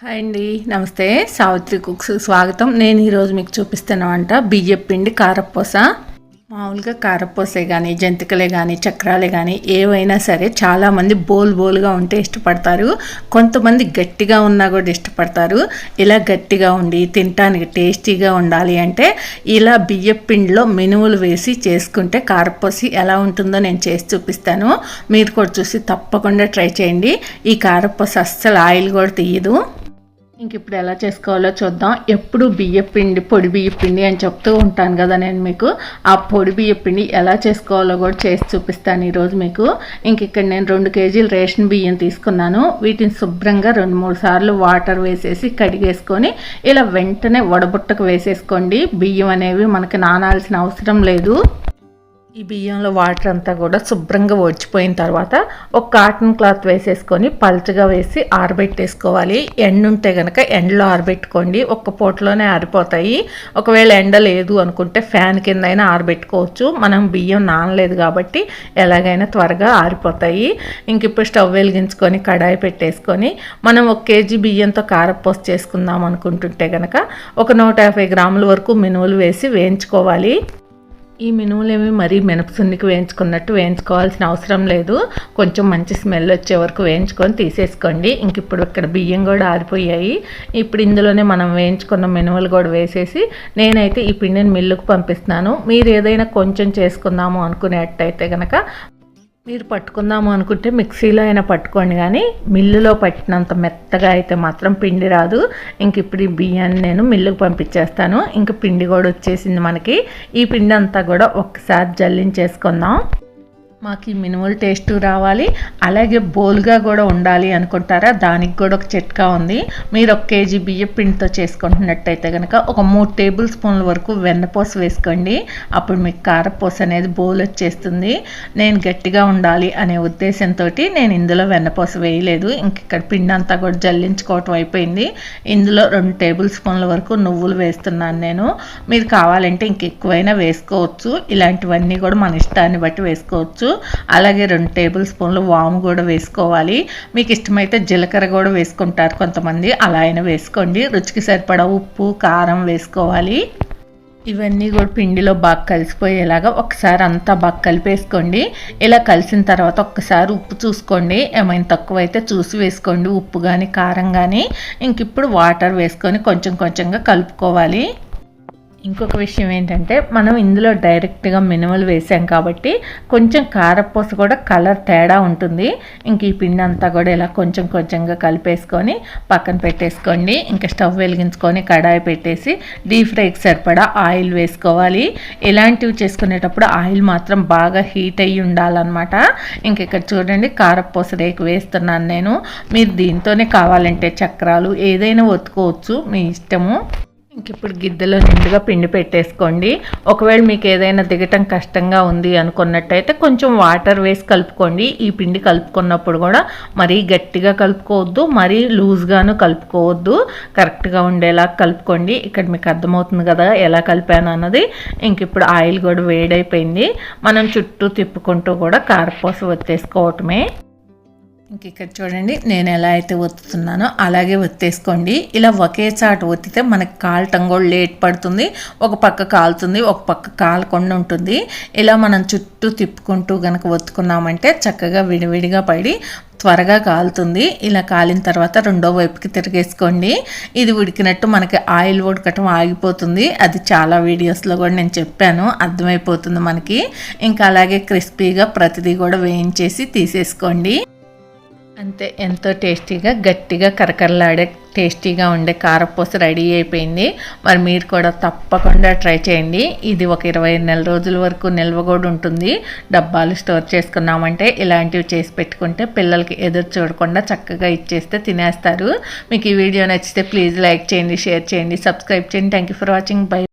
Hi అండి, నమస్తే. Savitri cooks స్వాగతం. నేను ఈరోజు మీకు చూపిస్తున్న వంట బియ్యం పిండి కారపూస. మామూలుగా కారపూసే కానీ, జంతికలే కానీ, చక్రాలే కానీ ఏవైనా సరే చాలామంది బోల్గా ఉంటే ఇష్టపడతారు. కొంతమంది గట్టిగా ఉన్నా కూడా ఇష్టపడతారు. ఇలా గట్టిగా ఉండి తినటానికి టేస్టీగా ఉండాలి అంటే ఇలా బియ్యం పిండిలో మినుములు వేసి చేసుకుంటే కారపూస ఎలా ఉంటుందో నేను చేసి చూపిస్తాను. మీరు కూడా చూసి తప్పకుండా ట్రై చేయండి. ఈ కారపూస అస్సలు ఆయిల్ కూడా తీయదు. ఇంక ఇప్పుడు ఎలా చేసుకోవాలో చూద్దాం. ఎప్పుడు బియ్యం పిండి, పొడి బియ్యం పిండి అని చెప్తూ ఉంటాను కదా నేను మీకు. ఆ పొడి బియ్యం పిండి ఎలా చేసుకోవాలో కూడా చేసి చూపిస్తాను ఈరోజు మీకు. ఇంక ఇక్కడ నేను 2 కేజీలు రేషన్ బియ్యం తీసుకున్నాను. వీటిని శుభ్రంగా 2-3 సార్లు వాటర్ వేసేసి కడిగేసుకొని ఇలా వెంటనే వడబుట్టకు వేసేసుకోండి. బియ్యం అనేవి మనకి నానాల్సిన అవసరం లేదు. ఈ బియ్యంలో వాటర్ అంతా కూడా శుభ్రంగా ఒడిచిపోయిన తర్వాత ఒక కాటన్ క్లాత్ వేసేసుకొని పల్చగా వేసి ఆరబెట్టేసుకోవాలి. ఎండ ఉంటే కనుక ఎండలో ఆరబెట్టుకోండి. ఒక్క పూటలోనే ఆరిపోతాయి. ఒకవేళ ఎండ లేదు అనుకుంటే ఫ్యాన్ కింద అయినా ఆరబెట్టుకోవచ్చు. మనం బియ్యం నానలేదు కాబట్టి ఎలాగైనా త్వరగా ఆరిపోతాయి. ఇంక ఇప్పుడు స్టవ్ వెలిగించుకొని కడాయి పెట్టేసుకొని మనం 1 కేజీ బియ్యంతో కారపూస చేసుకుందాం అనుకుంటుంటే కనుక ఒక 150 గ్రాముల వరకు మినుములు వేసి వేయించుకోవాలి. ఈ మినుములేమి మరీ మినపసున్నికి వేయించుకున్నట్టు వేయించుకోవాల్సిన అవసరం లేదు. కొంచెం మంచి స్మెల్ వచ్చే వరకు వేయించుకొని తీసేసుకోండి. ఇంక ఇప్పుడు ఇక్కడ బియ్యం కూడా ఆరిపోయాయి. ఇప్పుడు ఇందులోనే మనం వేయించుకున్న మినుములు కూడా వేసేసి నేనైతే ఈ పిండిని మిల్లుకు పంపిస్తున్నాను. మీరు ఏదైనా కొంచెం చేసుకుందాము అనుకునేటైతే కనుక మీరు పట్టుకుందాము అనుకుంటే మిక్సీలో అయినా పట్టుకోండి, కానీ మిల్లులో పట్టినంత మెత్తగా అయితే మాత్రం పిండి రాదు. ఇంక ఇప్పుడు ఈ బియ్యాన్ని నేను మిల్లుకు పంపించేస్తాను. ఇంక పిండి కూడా వచ్చేసింది మనకి. ఈ పిండి అంతా కూడా ఒక్కసారి జల్లించేసుకుందాం. మాకు ఈ మినుములు టేస్ట్ రావాలి, అలాగే బోల్గా కూడా ఉండాలి అనుకుంటారా, దానికి కూడా ఒక చిట్కా ఉంది. మీరు 1 కేజీ బియ్యం పిండితో చేసుకుంటున్నట్టయితే కనుక ఒక 3 టేబుల్ స్పూన్ల వరకు వెన్నపూస వేసుకోండి. అప్పుడు మీకు కారపూస అనేది బోల్ వచ్చేస్తుంది. నేను గట్టిగా ఉండాలి అనే ఉద్దేశంతో నేను ఇందులో వెన్నపూస వేయలేదు. ఇంక ఇక్కడ పిండి అంతా కూడా జల్లించుకోవటం అయిపోయింది. ఇందులో 2 టేబుల్ స్పూన్ల వరకు నువ్వులు వేస్తున్నాను నేను. మీరు కావాలంటే ఇంక ఎక్కువైనా వేసుకోవచ్చు. ఇలాంటివన్నీ కూడా మన ఇష్టాన్ని బట్టి వేసుకోవచ్చు. అలాగే 2 టేబుల్ స్పూన్లు వాము కూడా వేసుకోవాలి. మీకు ఇష్టమైతే జీలకర్ర కూడా వేసుకుంటారు కొంతమంది, అలా అయినా వేసుకోండి. రుచికి సరిపడా ఉప్పు, కారం వేసుకోవాలి. ఇవన్నీ కూడా పిండిలో బాగా కలిసిపోయేలాగా ఒకసారి అంతా బాగా కలిపేసుకోండి. ఇలా కలిసిన తర్వాత ఒక్కసారి ఉప్పు చూసుకోండి. ఏమైనా తక్కువైతే చూసి వేసుకోండి, ఉప్పు కానీ కారం కానీ. ఇంక ఇప్పుడు వాటర్ వేసుకొని కొంచెం కొంచెంగా కలుపుకోవాలి. ఇంకొక విషయం ఏంటంటే మనం ఇందులో డైరెక్ట్గా మినుములు వేసాం కాబట్టి కొంచెం కారపూస కూడా కలర్ తేడా ఉంటుంది. ఇంక ఈ పిండి అంతా కూడా ఇలా కొంచెం కొంచెంగా కలిపేసుకొని పక్కన పెట్టేసుకోండి. ఇంకా స్టవ్ వెలిగించుకొని కడాయి పెట్టేసి డీప్ ఫ్రైకి సరిపడా ఆయిల్ వేసుకోవాలి. ఇలాంటివి చేసుకునేటప్పుడు ఆయిల్ మాత్రం బాగా హీట్ అయ్యి ఉండాలన్నమాట. ఇంక ఇక్కడ చూడండి, కారపూస రేకు వేస్తున్నాను నేను. మీరు దీంతోనే కావాలంటే చక్రాలు ఏదైనా ఒత్తుకోవచ్చు, మీ ఇష్టము. ఇంక ఇప్పుడు గిద్దెలో నిండుగా పిండి పెట్టేసుకోండి. ఒకవేళ మీకు ఏదైనా దిగటం కష్టంగా ఉంది అనుకున్నట్టయితే కొంచెం వాటర్ వేసి కలుపుకోండి. ఈ పిండి కలుపుకున్నప్పుడు కూడా మరీ గట్టిగా కలుపుకోవద్దు, మరీ లూజ్గాను కలుపుకోవద్దు. కరెక్ట్గా ఉండేలా కలుపుకోండి. ఇక్కడ మీకు అర్థమవుతుంది కదా ఎలా కలిపాను అన్నది. ఇంక ఇప్పుడు ఆయిల్ కూడా వేడైపోయింది. మనం చుట్టూ తిప్పుకుంటూ కూడా కారపూస ఒత్తేసుకోవటమే. ఇంక ఇక్కడ చూడండి, నేను ఎలా అయితే ఒత్తుతున్నానో అలాగే ఒత్తేసుకోండి. ఇలా ఒకే చాటు ఒత్తితే మనకి కాలటం కూడా లేట్ పడుతుంది. ఒక పక్క కాలుతుంది, ఒక పక్క కాలకుండా ఉంటుంది. ఇలా మనం చుట్టూ తిప్పుకుంటూ కనుక ఒత్తుకున్నామంటే చక్కగా విడివిడిగా పడి త్వరగా కాలుతుంది. ఇలా కాలిన తర్వాత రెండో వైపుకి తిరిగేసుకోండి. ఇది ఉడికినట్టు మనకి ఆయిల్ ఉడకటం ఆగిపోతుంది. అది చాలా వీడియోస్లో కూడా నేను చెప్పాను, అర్థమైపోతుంది మనకి. ఇంకా అలాగే క్రిస్పీగా ప్రతిదీ కూడా వేయించేసి తీసేసుకోండి. అంతే, ఎంతో టేస్టీగా గట్టిగా కరకరలాడే టేస్టీగా ఉండే కారపూస రెడీ అయిపోయింది. మరి మీరు కూడా తప్పకుండా ట్రై చేయండి. ఇది ఒక 25 నెలల రోజుల వరకు నిల్వ కూడా ఉంటుంది. డబ్బాలు స్టోర్ చేసుకున్నామంటే ఇలాంటివి చేసి పెట్టుకుంటే పిల్లలకి ఎదురు చూడకుండా చక్కగా ఇచ్చేస్తే తినేస్తారు. మీకు ఈ వీడియో నచ్చితే ప్లీజ్ లైక్ చేయండి, షేర్ చేయండి, సబ్స్క్రైబ్ చేయండి. Thank you for watching. By.